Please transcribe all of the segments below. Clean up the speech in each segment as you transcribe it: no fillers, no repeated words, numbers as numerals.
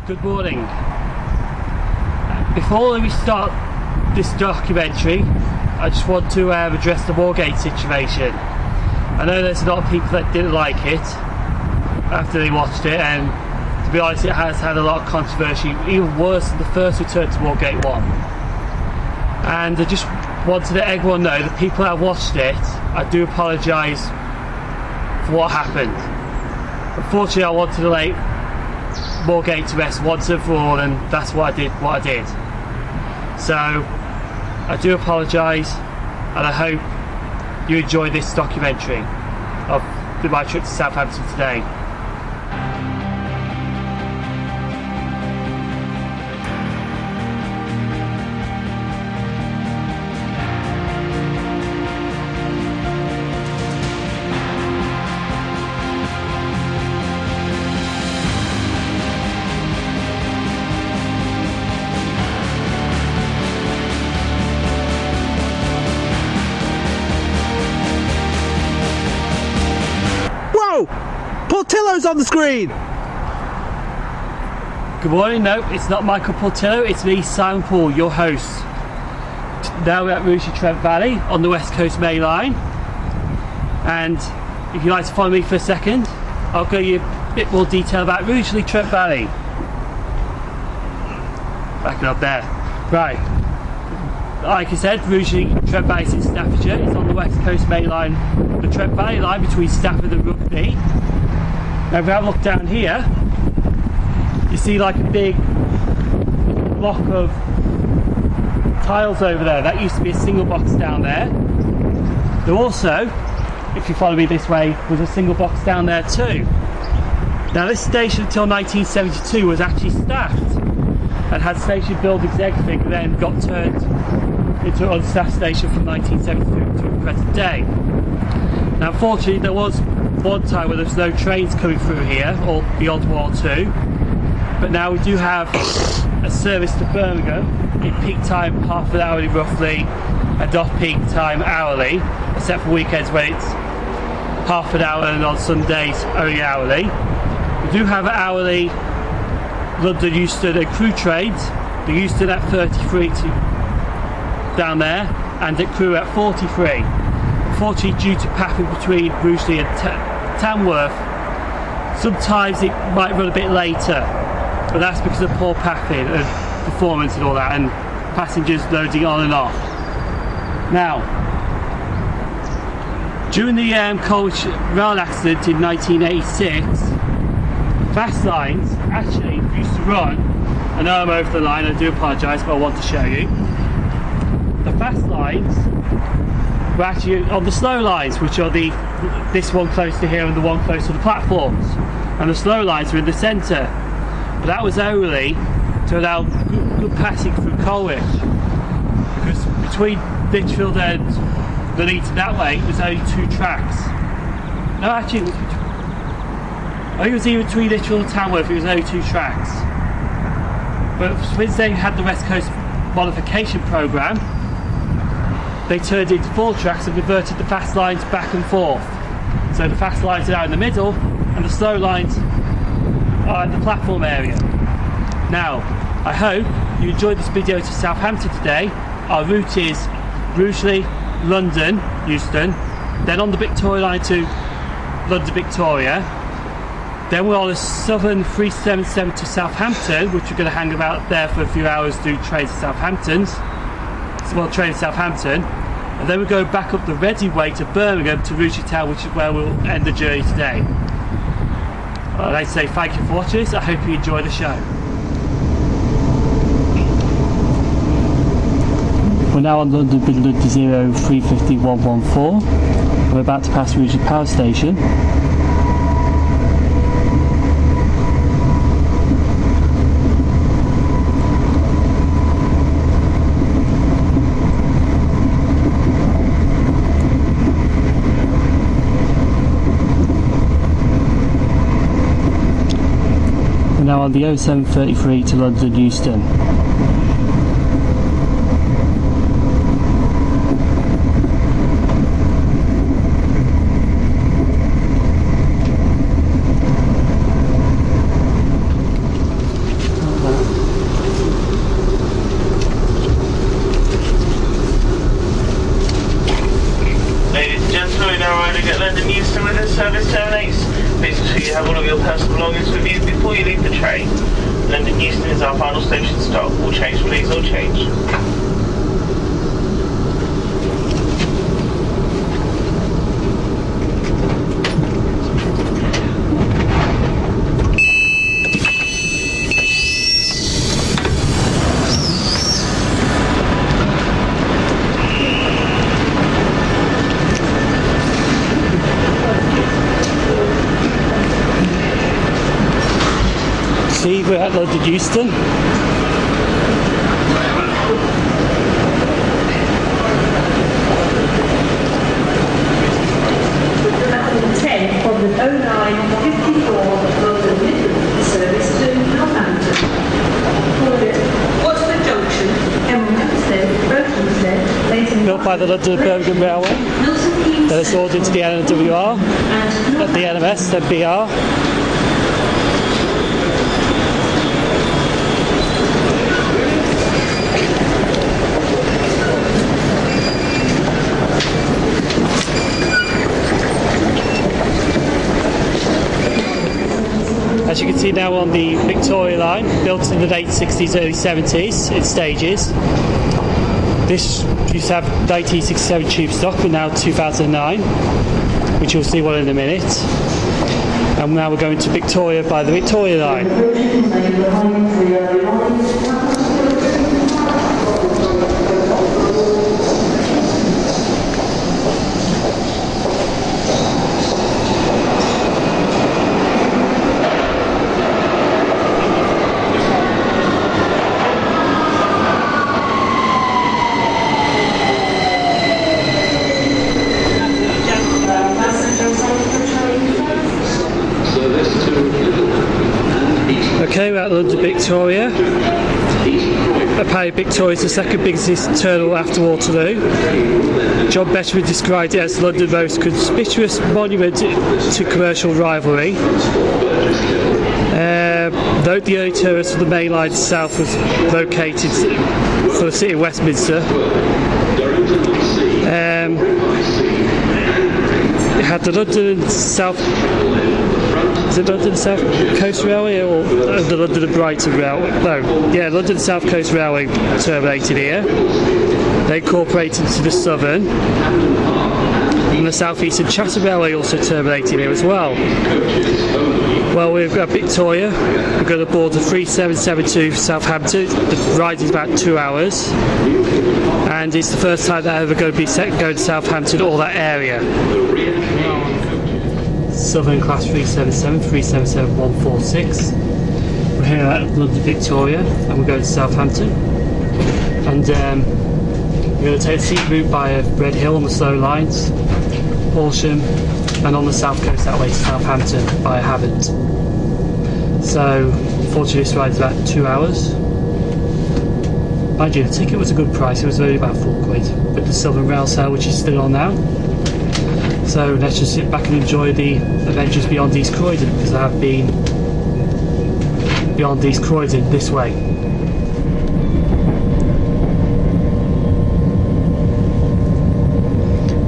Good morning. Before we start this documentary, I just want to address the Moorgate situation. I know there's a lot of people that didn't like it after they watched it, and to be honest, it has had a lot of controversy, even worse than the first return to Moorgate 1. And I just wanted to let everyone know, the people that watched it, I do apologise for what happened. Unfortunately, I wanted to lay Moorgate to rest once and for all, and that's what I did. So I do apologise, and I hope you enjoy this documentary of my trip to Southampton today. Portillo's on the screen! Good morning. No, it's not Michael Portillo, it's me, Simon Paul, your host. Now we're at Rugeley Trent Valley on the West Coast Main Line, and if you'd like to follow me for a second, I'll give you a bit more detail about Rugeley Trent Valley. Back it up there. Right. Like I said, Rugeley Trent Valley is in Staffordshire. It's on the West Coast Main Line, the Trent Valley line between Stafford and Rugby. Now if we have a look down here, you see like a big block of tiles over there. That used to be a single box down there. There also, if you follow me this way, was a single box down there too. Now this station until 1972 was actually staffed and had station buildings and everything, and then got turned into an unstaffed station from 1972 to the present day. Now unfortunately there was one time where there was no trains coming through here, or the odd one or two, but now we do have a service to Birmingham in peak time half an hourly roughly, and off peak time hourly, except for weekends when it's half an hour, and on Sundays only hourly. We do have hourly London Euston and Crewe trains, the Euston at 33 down there, and at Crewe at 43. Unfortunately, due to pathing between Rugeley and Tamworth, sometimes it might run a bit later, but that's because of poor pathing and performance and all that, and passengers loading on and off. Now, during the Colwich rail accident in 1986, fast lines actually used to run. I know I'm over the line, I do apologise, but I want to show you. The fast lines were actually on the slow lines, which are this one close to here and the one close to the platforms, and the slow lines were in the centre, but that was only to allow good passing through Colwich, because between Litchfield and Nuneaton that way it was only 2 tracks. No, actually I think it was even between Litchfield and Tamworth, it was only 2 tracks, but since they had the West Coast modification programme, they turned it into 4 tracks and converted the fast lines back and forth. So the fast lines are now in the middle and the slow lines are in the platform area. Now, I hope you enjoyed this video to Southampton today. Our route is Rugeley, London Euston, then on the Victoria line to London Victoria. Then we're on a Southern 377 to Southampton, which we're going to hang about there for a few hours, do Trains of Southampton. Well, Trains of Southampton, and then we go back up the Reading way to Birmingham to Rugeley Town, which is where we'll end the journey today. I'd like to say thank you for watching this. I hope you enjoy the show. We're now on London Midland 035114. We're about to pass Rugeley Power Station. Now on the 0733 to London Euston. So when the service terminates, please ensure you have all of your personal belongings with you before you leave the train. London Euston is our final station stop. All change please, all change. See, we're at London Euston. From the 0954 London Midland service to Southampton. Watford Junction, Hempstead, Brokenstead, Built by the London and Birmingham Railway. Then it's ordered to the NWR, at the NMS, then BR. As you can see now on the Victoria line, built in the late 60s, early 70s in stages. This used to have 1967 tube stock, but now 2009, which you'll see one in a minute. And now we're going to Victoria by the Victoria line. Okay, we're at London Victoria. Apparently Victoria's the second biggest terminal after Waterloo. John Betterman described it as London's most conspicuous monument to commercial rivalry. Though the early terminus of the main line south was located for the city of Westminster, it had the London and South. Is it London South Coast Railway or the London and Brighton Railway? No, yeah, London South Coast Railway terminated here. They incorporated into the Southern, and the South Eastern Chatham Railway also terminated here as well. Well, we've got Victoria. We're going to board the 3772 Southampton. The ride is about 2 hours, and it's the first time that I'm ever going to be going to Southampton or that area. Southern Class 377, 377146. We're here at London Victoria and we're going to Southampton. And we're going to take the sea route by Red Hill on the slow lines, Horsham, and on the south coast that way to Southampton by Havant. So, unfortunately, this ride is about 2 hours. Mind you, the ticket was a good price, it was only about £4 with the Southern Rail sale, which is still on now. So let's just sit back and enjoy the adventures beyond East Croydon, because I have been beyond East Croydon this way.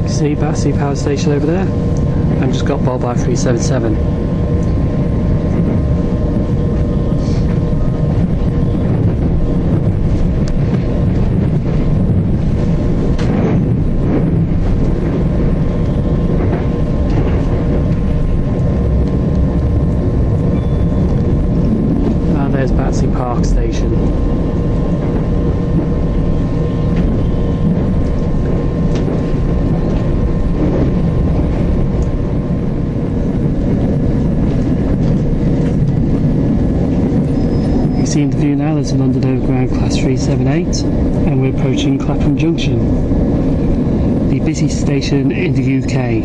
See Battersea Power Station over there? I've just got bowled by 377. There's Battersea Park Station. You see in the view now there's a London Overground Class 378 and we're approaching Clapham Junction, the busiest station in the UK.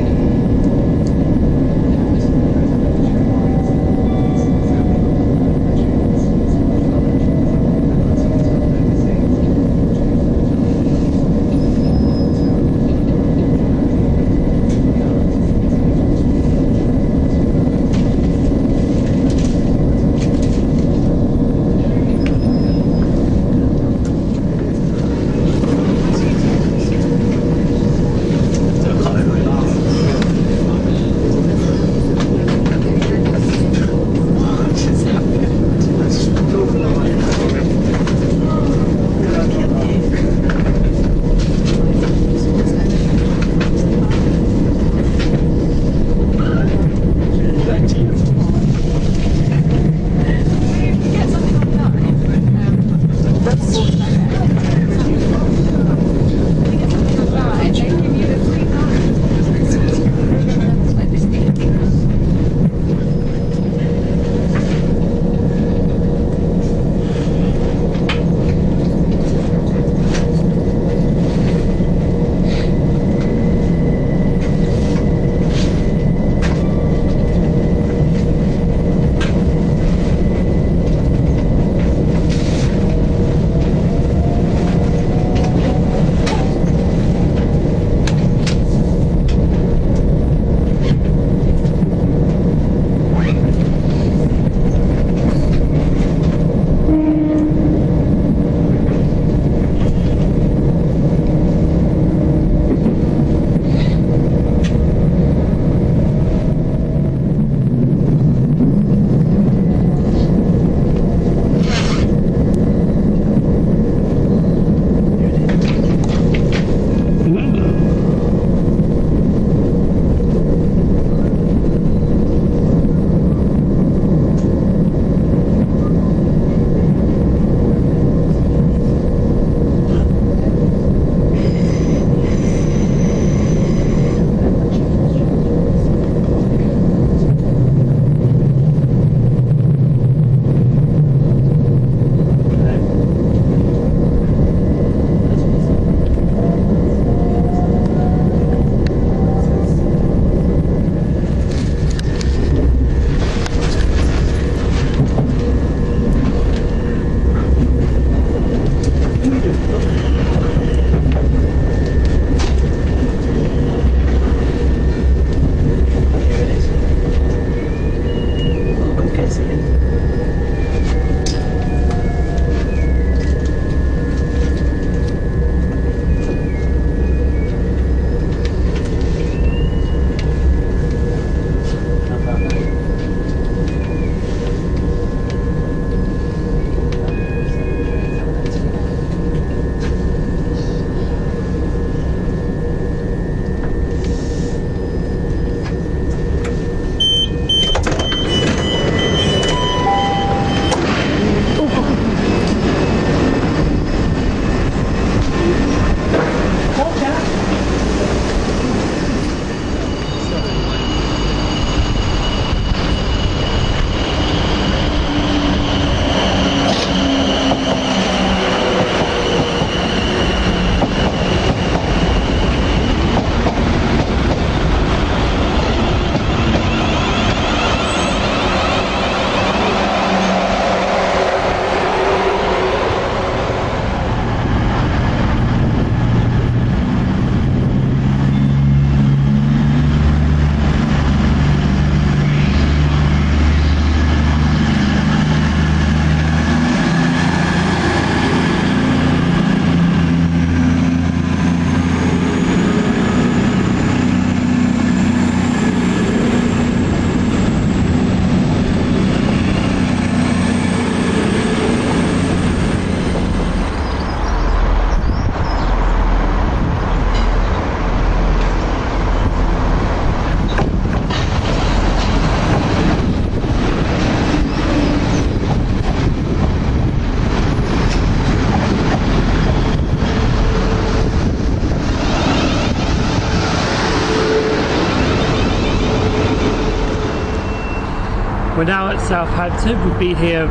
We're now at Southampton. We've been here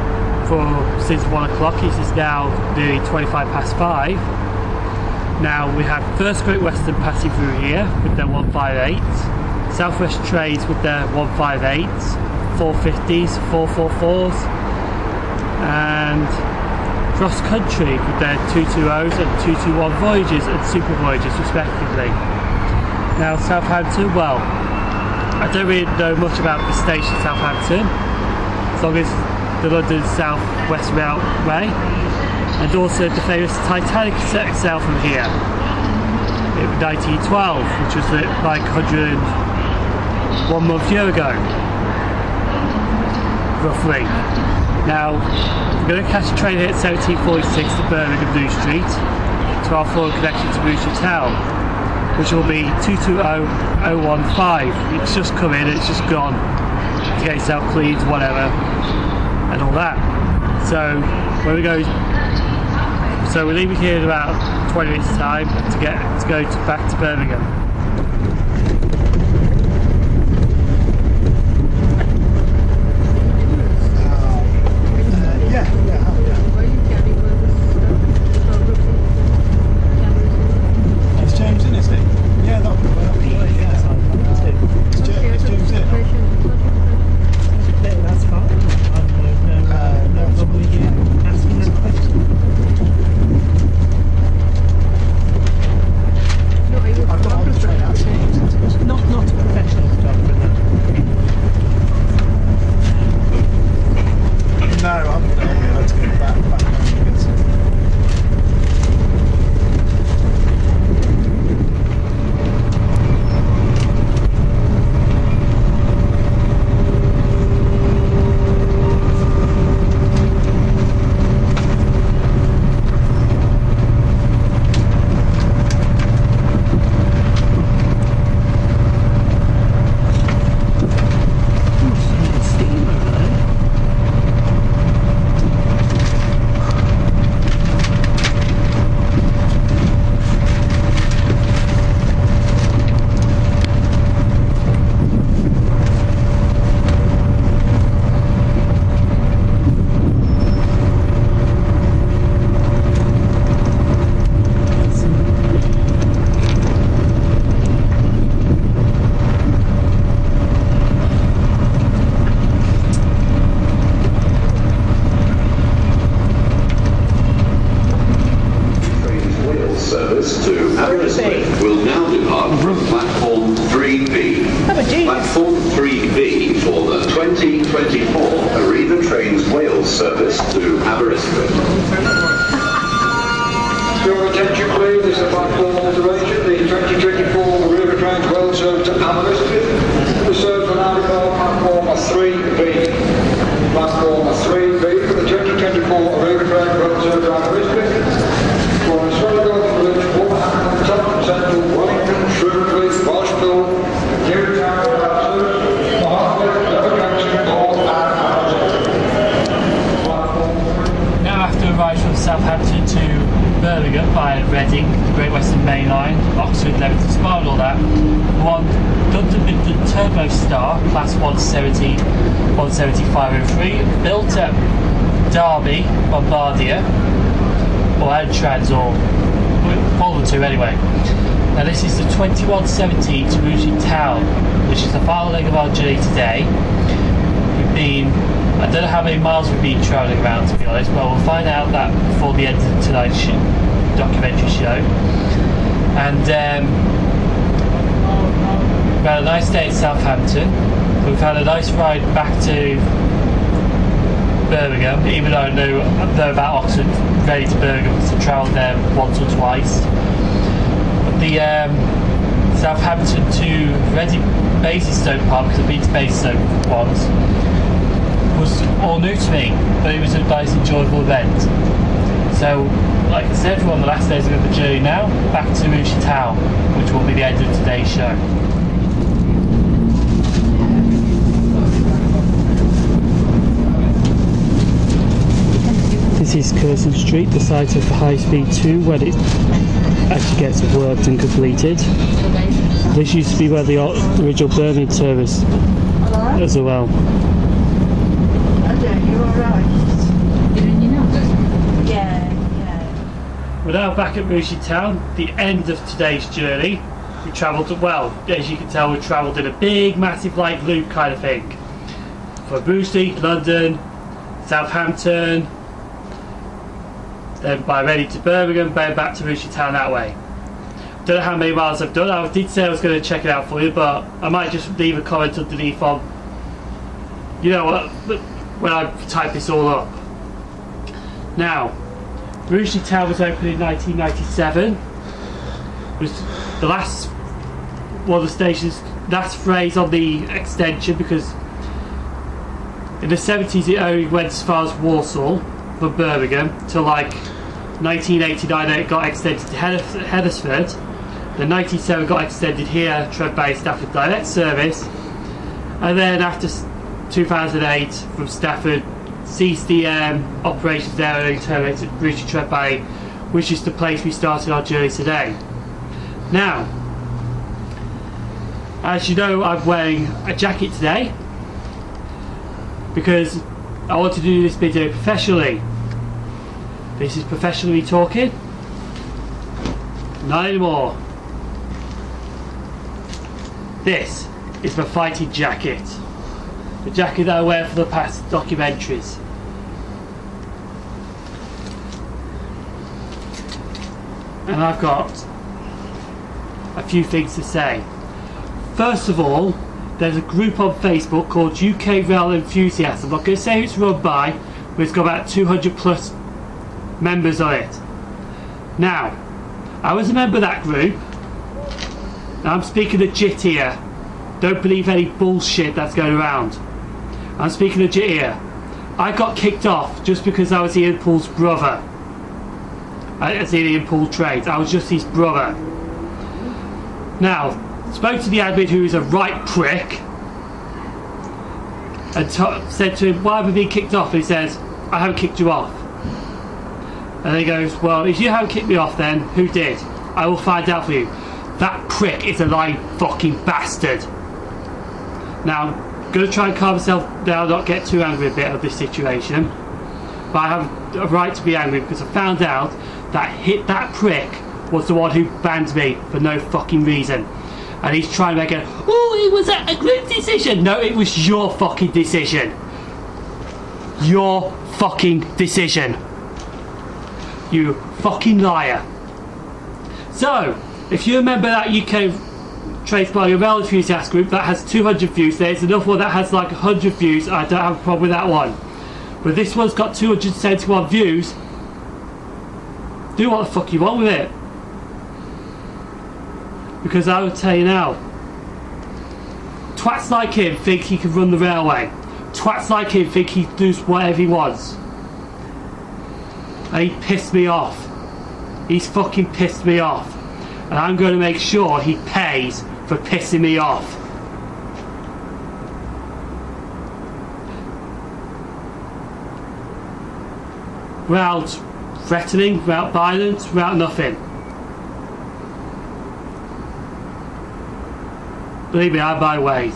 since 1 o'clock. It is now nearly 5:25. Now we have First Great Western passing through here with their 158, Southwest Trains with their 158s, 450s, 444s, and CrossCountry with their 220s and 221 Voyagers and Super Voyagers respectively. Now Southampton, well, I don't really know much about the station Southampton, as long as the London South West Railway, and also the famous Titanic set sail from here in 1912, which was like 101 year ago, roughly. Now we're going to catch a train here at 1746 to Birmingham New Street to our forward connection to Rugeley Town, which will be 220015. It's just come in, it's just gone to get itself cleaned, whatever, and all that. So when we go, so we're leaving here in about 20 minutes time to go back to Birmingham. Will now depart from platform 3B. Platform 3B for the 2024 Arriva Trains Wales service to Aberystwyth. Your attention please, this is platform alteration, the 2024 Arriva Trains Wales service to Aberystwyth. The service will now depart platform 3B. Platform 3B for the 2024 Arriva Trains Wales service to Aberystwyth. For the Southampton Central, Wellington, Rugeley, Basingstoke, Newtown, Now after arriving from Southampton to Birmingham via Reading, the Great Western Main Line, Oxford good level to spar and all that. One London Midland Turbo Star, class 170, 17503, built at Derby, Bombardier, or Trans, or one of the two anyway. Now this is the 2117 to Rugeley Town, which is the final leg of our journey today. We've been, I don't know how many miles we've been travelling around, to be honest, but we'll find out that before the end of tonight's documentary show. And we've had a nice day at Southampton. We've had a nice ride back to Birmingham, even though I know about Oxford, ready to Birmingham, because I've travelled there once or twice. But the Southampton to Basingstoke part, because I've been to Basingstoke once, was all new to me, but it was a nice, enjoyable event. So, like I said, we're on the last days of the journey now, back to Rugeley Town, which will be the end of today's show. This is Curzon Street, the site of the High Speed 2, when it actually gets worked and completed. This used to be where the original Birmingham service as well. You're alright. You're in your nose? Yeah. We're now back at Rugeley Town, the end of today's journey. We travelled, well, as you can tell, we travelled in a big, massive, like, loop kind of thing. From Rugeley, London, Southampton, then by ready to Birmingham, then back to Rugeley Town that way. Don't know how many miles I've done. I did say I was going to check it out for you, but I might just leave a comment underneath on, you know what, when I type this all up. Now, Rugeley Town was opened in 1997. It was the last one of the stations, last phrase on the extension, because in the 70s it only went as far as Walsall from Birmingham till like 1989. It got extended to Huddersfield. Then 97 got extended here, Trent Valley, Stafford direct service, and then after 2008 from Stafford ceased the operations there and terminated Rugeley Trent Valley, which is the place we started our journey today. Now, as you know, I'm wearing a jacket today because I want to do this video professionally. This is professionally talking. Not anymore. This is my fighting jacket. The jacket that I wear for the past documentaries. And I've got a few things to say. First of all, there's a group on Facebook called UK Rail Enthusiasts. I'm not going to say who it's run by, but it's got about 200 plus members on it. Now, I was a member of that group. Now I'm speaking legit here. Don't believe any bullshit that's going around. I'm speaking legit here. I got kicked off just because I was Ian Pool's brother. As in Ian Pool Trades. I was just his brother. Now, spoke to the admin, who is a right prick, and said to him, why have I been kicked off? And he says, I haven't kicked you off. And he goes, well, if you haven't kicked me off, then who did? I will find out for you. That prick is a lying fucking bastard. Now, I'm going to try and calm myself down, not get too angry a bit of this situation. But I have a right to be angry because I found out that prick was the one who banned me for no fucking reason. And he's trying to make it, oh, it was a group decision. No, it was your fucking decision. Your fucking decision. You fucking liar. So, if you remember that UK Trains of Southampton Rail Enthusiast group that has 200 views, there's another one that has like 100 views. I don't have a problem with that one. But this one's got 271 views. Do what the fuck you want with it. Because I will tell you now, twats like him think he can run the railway. Twats like him think he can do whatever he wants. And he pissed me off. He's fucking pissed me off. And I'm going to make sure he pays for pissing me off. Without threatening, without violence, without nothing. Believe me, I have my ways.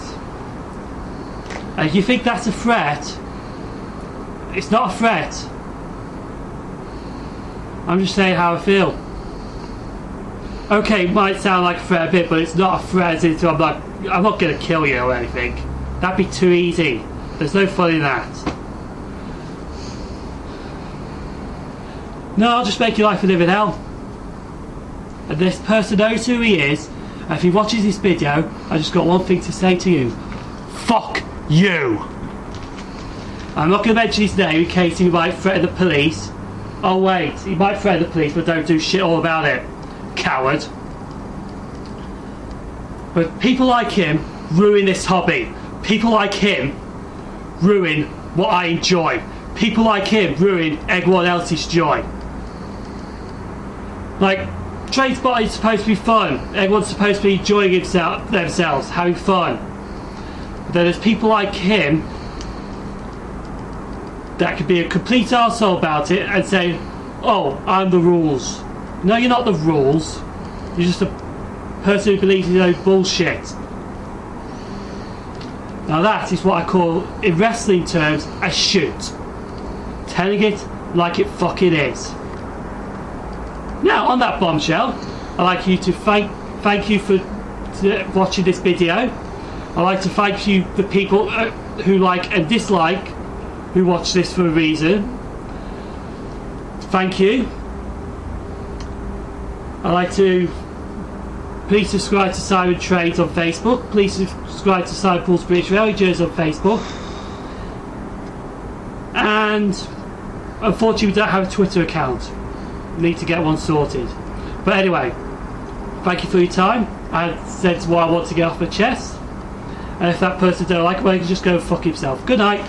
And if you think that's a threat, it's not a threat. I'm just saying how I feel. Okay, it might sound like a threat a bit, but it's not a threat. I'm not going to kill you or anything. That'd be too easy. There's no fun in that. No, I'll just make your life a living hell. And this person knows who he is, and if he watches this video, I just got one thing to say to you. Fuck you! I'm not going to mention his name in case he might threaten the police. Oh wait, he might threaten the police, but don't do shit all about it. Coward. But people like him ruin this hobby. People like him ruin what I enjoy. People like him ruin everyone else's joy. Like, train spotting is supposed to be fun. Everyone's supposed to be enjoying themselves, having fun. But then there's people like him that could be a complete arsehole about it and say, oh, I'm the rules. No, you're not the rules. You're just a person who believes in his own bullshit. Now that is what I call, in wrestling terms, a shoot. Telling it like it fucking is. Now, on that bombshell, I'd like you to thank you for watching this video. I'd like to thank you, the people who like and dislike, who watch this for a reason. Thank you. I'd like to please subscribe to Simon Trains on Facebook. Please subscribe to Simon Paul's British Railway Journeys on Facebook. And unfortunately we don't have a Twitter account. Need to get one sorted. But anyway, thank you for your time. I said what I want to get off my chest. And if that person don't like it, well, he can just go and fuck himself. Good night.